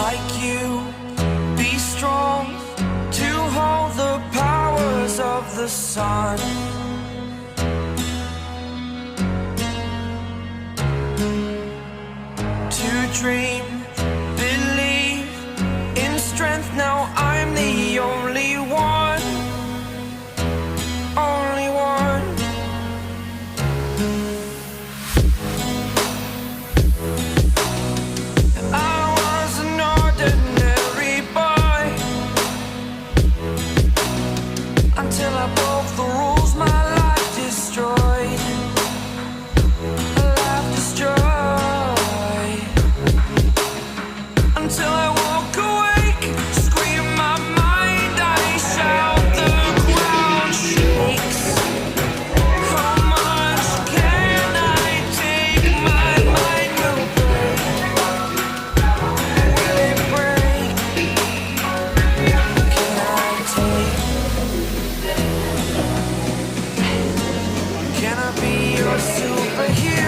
like you, be strong to hold the powers of the sun. To dream, believe in strength. Now I'm the only one, only one. I was an ordinary boy until I broke the rules. My life destroyed, life destroyed. Until I walk awake, scream my mind, I shout, the ground shakes. How much can I take? My mind will break. Will it break? Can I take? Can I be your superhero?